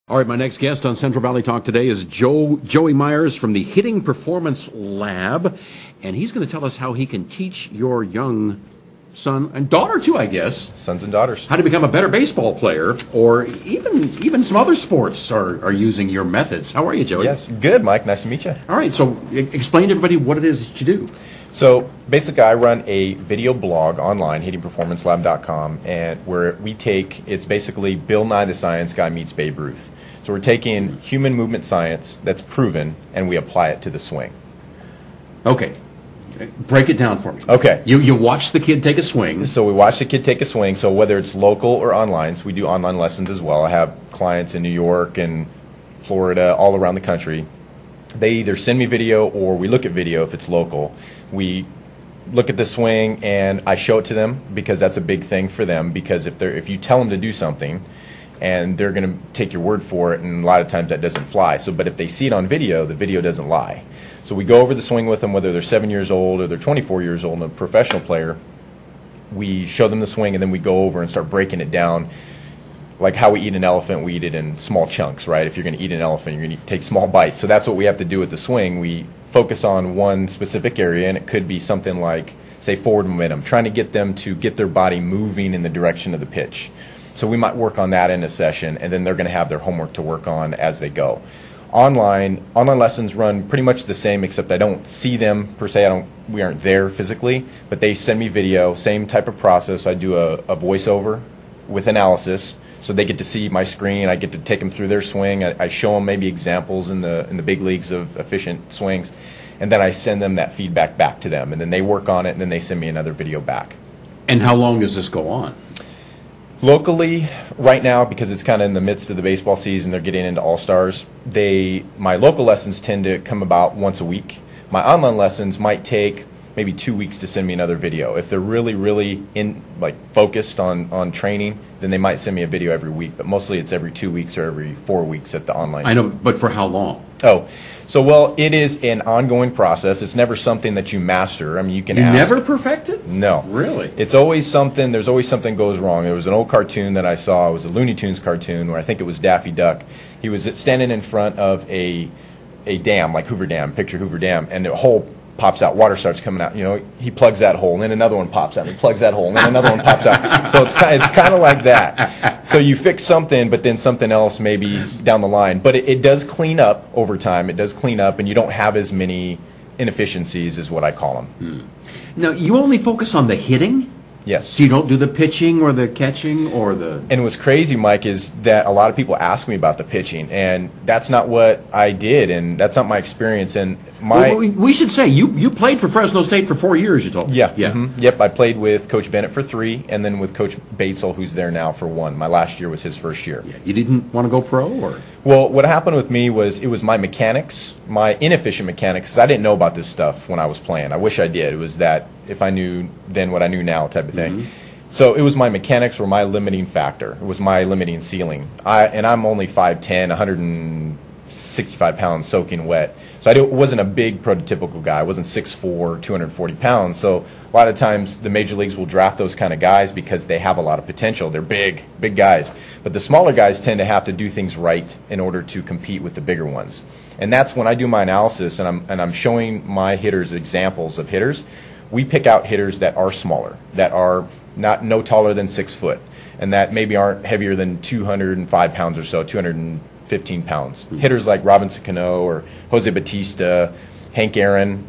All right, my next guest on Central Valley Talk today is Joey Myers from the Hitting Performance Lab, and he's going to tell us how he can teach your young son and daughter too, I guess. Sons and daughters. How to become a better baseball player, or even some other sports are using your methods. How are you, Joey? Yes, good, Mike. Nice to meet you. All right, so explain to everybody what it is that you do. So basically, I run a video blog online, hittingperformancelab.com, and where it's basically Bill Nye the Science Guy meets Babe Ruth. So we're taking human movement science that's proven, and we apply it to the swing. Okay. Break it down for me. Okay. You watch the kid take a swing. So we watch the kid take a swing. So whether it's local or online, so we do online lessons as well. I have clients in New York and Florida, all around the country. They either send me video or we look at video if it's local. We look at the swing and I show it to them because that's a big thing for them, because if you tell them to do something and they're going to take your word for it, and a lot of times that doesn't fly. But if they see it on video, the video doesn't lie. So we go over the swing with them, whether they're 7 years old or they're 24 years old and a professional player. We show them the swing and then we go over and start breaking it down. Like how we eat an elephant, we eat it in small chunks, right? If you're going to eat an elephant, you're going to take small bites. So that's what we have to do with the swing. We focus on one specific area, and it could be something like, say, forward momentum, trying to get them to get their body moving in the direction of the pitch. So we might work on that in a session, and then they're going to have their homework to work on as they go. Online lessons run pretty much the same, except I don't see them per se. We aren't there physically, but they send me video, same type of process. I do a voiceover with analysis, so they get to see my screen. I get to take them through their swing. I show them maybe examples in the big leagues of efficient swings, and then I send them that feedback back to them, and then they work on it, and then they send me another video back. And how long does this go on? Locally, right now, because it's kind of in the midst of the baseball season, they're getting into All-Stars. My local lessons tend to come about once a week. My online lessons might take maybe 2 weeks to send me another video. If they're really focused on training, then they might send me a video every week. But mostly it's every 2 weeks or every 4 weeks at the online. I know, but for how long? It is an ongoing process. It's never something that you master. I mean, you can ask. Never perfect it? No. Really? It's always something. There's always something goes wrong. There was an old cartoon that I saw. It was a Looney Tunes cartoon where I think it was Daffy Duck. He was standing in front of a dam, like Hoover Dam. Picture Hoover Dam, and the hole pops out. Water starts coming out. You know, he plugs that hole, and then another one pops out. And he plugs that hole, and then another one pops out. So it's kind of like that. So you fix something, but then something else maybe down the line. But it does clean up over time. It does clean up, and you don't have as many inefficiencies, is what I call them. Now, you only focus on the hitting? Yes. So you don't do the pitching or the catching or the... And what's crazy, Mike, is that a lot of people ask me about the pitching, and that's not what I did, and that's not my experience. And we should say, you played for Fresno State for 4 years, you told me. Yeah. Mm-hmm. Yep, I played with Coach Bennett for 3, and then with Coach Batesel, who's there now, for 1. My last year was his first year. Yeah. You didn't want to go pro, or...? Well, what happened with me was it was my mechanics, my inefficient mechanics, 'cause I didn't know about this stuff when I was playing. I wish I did. It was that if I knew then what I knew now type of thing. Mm-hmm. So it was my mechanics were my limiting factor. It was my limiting ceiling. I'm only 5'10", 165 pounds soaking wet. So I wasn't a big prototypical guy. I wasn't 6'4", 240 pounds. So a lot of times the major leagues will draft those kind of guys because they have a lot of potential. They're big guys. But the smaller guys tend to have to do things right in order to compete with the bigger ones. And that's when I do my analysis and I'm showing my hitters examples of hitters. We pick out hitters that are smaller, that are no taller than 6 foot, and that maybe aren't heavier than 205 pounds or so, 215 pounds. Mm-hmm. Hitters like Robinson Cano or Jose Bautista, Hank Aaron,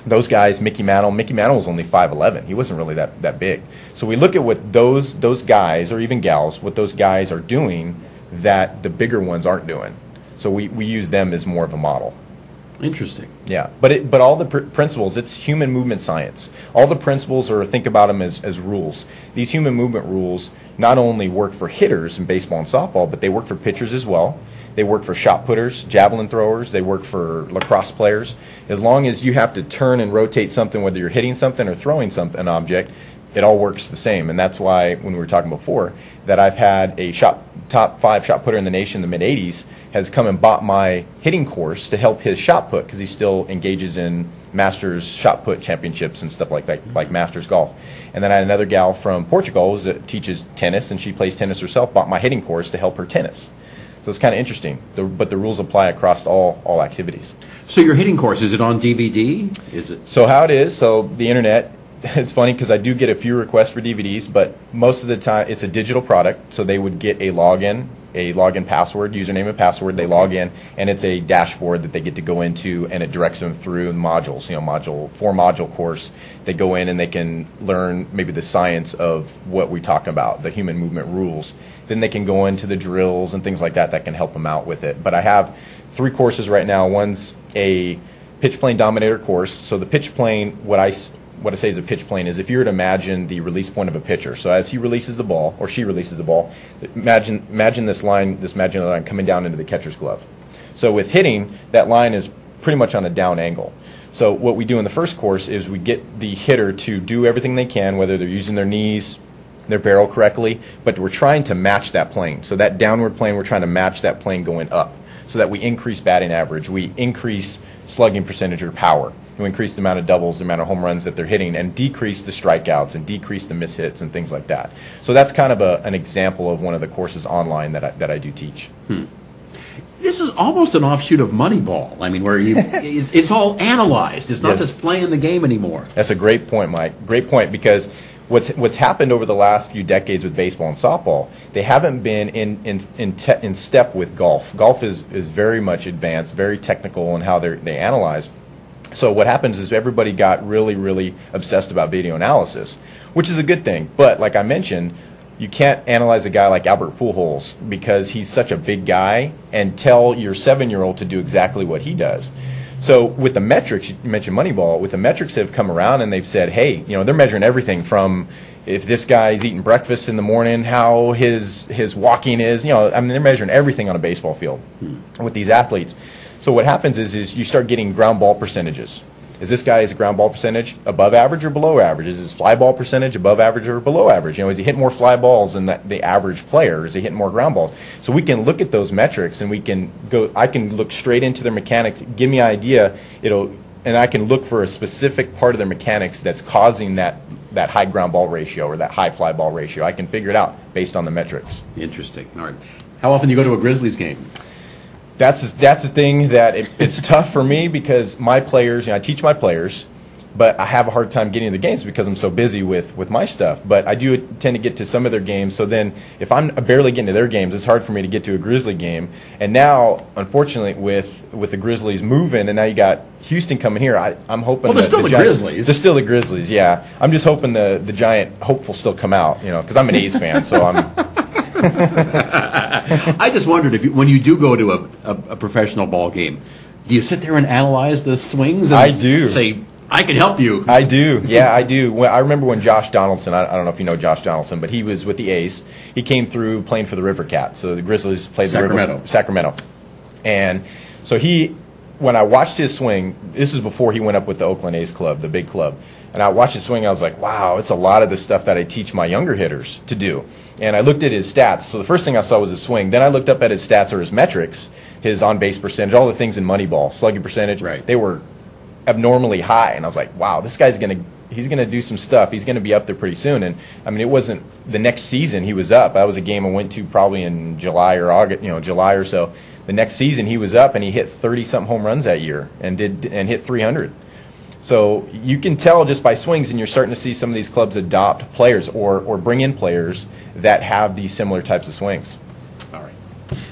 those guys, Mickey Mantle. Mickey Mantle was only 5'11". He wasn't really that big. So we look at what those guys, or even gals, what those guys are doing that the bigger ones aren't doing. So we use them as more of a model. Interesting. Yeah, but all the principles, it's human movement science. All the principles, or think about them as rules. These human movement rules not only work for hitters in baseball and softball, but they work for pitchers as well. They work for shot putters, javelin throwers. They work for lacrosse players. As long as you have to turn and rotate something, whether you're hitting something or throwing an object, it all works the same. And that's why, when we were talking before, that I've had a top 5 shot putter in the nation in the mid-'80s has come and bought my hitting course to help his shot put, because he still engages in Masters shot put championships and stuff like that, like Masters golf. And then I had another gal from Portugal that teaches tennis, and she plays tennis herself, bought my hitting course to help her tennis. So it's kind of interesting, but the rules apply across all activities. So your hitting course, is it on DVD? Is it? So how it is, so the internet, it's funny because I do get a few requests for DVDs, but most of the time it's a digital product, so they would get a login password, username and password, they log in, and it's a dashboard that they get to go into, and it directs them through modules, 4-module course. They go in and they can learn maybe the science of what we talk about, the human movement rules. Then they can go into the drills and things like that can help them out with it. But I have 3 courses right now. One's a pitch plane dominator course. So the pitch plane, what I say is a pitch plane is if you were to imagine the release point of a pitcher. So as he releases the ball, or she releases the ball, imagine this imaginary line coming down into the catcher's glove. So with hitting, that line is pretty much on a down angle. So what we do in the first course is we get the hitter to do everything they can, whether they're using their knees, their barrel correctly, but we're trying to match that plane. So that downward plane, we're trying to match that plane going up so that we increase batting average, we increase slugging percentage or power. We increase the amount of doubles, the amount of home runs that they're hitting, and decrease the strikeouts and decrease the mishits and things like that. So that's kind of an example of one of the courses online that I do teach. This is almost an offshoot of Moneyball. I mean, where it's all analyzed. It's not Yes. just playing the game anymore. That's a great point, Mike. Great point, because what's happened over the last few decades with baseball and softball, they haven't been in step with golf. Golf is very much advanced, very technical in how they analyze. So what happens is everybody got really, really obsessed about video analysis, which is a good thing. But like I mentioned, you can't analyze a guy like Albert Pujols because he's such a big guy and tell your 7-year-old to do exactly what he does. So with the metrics, you mentioned Moneyball, with the metrics that have come around and they've said, hey, they're measuring everything from if this guy's eating breakfast in the morning, how his walking is, they're measuring everything on a baseball field with these athletes. So what happens is you start getting ground ball percentages. Is this guy's ground ball percentage above average or below average? Is his fly ball percentage above average or below average? Is he hitting more fly balls than the average player? Is he hitting more ground balls? So we can look at those metrics and I can look straight into their mechanics, give me an idea, and I can look for a specific part of their mechanics that's causing that high ground ball ratio or that high fly ball ratio. I can figure it out based on the metrics. Interesting. All right. How often do you go to a Grizzlies game? That's the thing that it's tough for me because my players, I teach my players, but I have a hard time getting to the games because I'm so busy with my stuff. But I do tend to get to some of their games. So then if I'm barely getting to their games, it's hard for me to get to a Grizzly game. And now, unfortunately, with the Grizzlies moving, and now you got Houston coming here, I'm hoping. Well, they're still the Grizzlies. They're still the Grizzlies, yeah. I'm just hoping the Giant hope will still come out, because I'm an A's fan, so I'm. I just wondered when you do go to a professional ball game, do you sit there and analyze the swings? And I do. Say, I can help you. I do. Yeah, I do. Well, I remember when Josh Donaldson, I don't know if you know Josh Donaldson, but he was with the A's. He came through playing for the River Cats. So the Grizzlies played Sacramento. And so when I watched his swing, this is before he went up with the Oakland A's club, the big club. And I watched his swing, I was like, wow, it's a lot of the stuff that I teach my younger hitters to do. And I looked at his stats. So the first thing I saw was his swing. Then I looked up at his stats or his metrics, his on-base percentage, all the things in Moneyball, slugging percentage. Right. They were abnormally high. And I was like, wow, this guy's he's going to do some stuff. He's going to be up there pretty soon. And, I mean, it wasn't the next season he was up. That was a game I went to probably in July or August, July or so. The next season he was up and he hit 30-something home runs that year and hit 300. So you can tell just by swings, and you're starting to see some of these clubs adopt players or bring in players that have these similar types of swings. All right.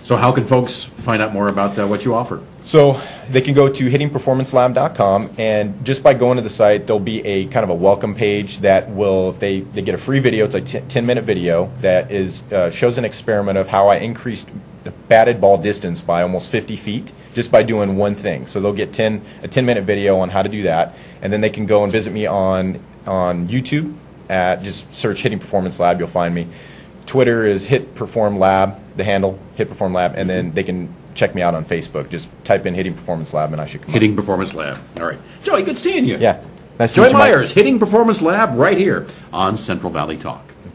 So how can folks find out more about what you offer? So they can go to hittingperformancelab.com, and just by going to the site, there'll be a kind of a welcome page that will, if they get a free video, it's a 10-minute video that shows an experiment of how I increased the batted ball distance by almost 50 feet just by doing one thing. So they'll get a 10-minute video on how to do that, and then they can go and visit me on YouTube. Just search Hitting Performance Lab, you'll find me. Twitter is Hit Perform Lab, the handle, Hit Perform Lab, and then they can check me out on Facebook. Just type in Hitting Performance Lab, and I should come Hitting up. Performance Lab. All right. Joey, good seeing you. Yeah. Nice to Joey meet you, Mike. Myers, Hitting Performance Lab, right here on Central Valley Talk.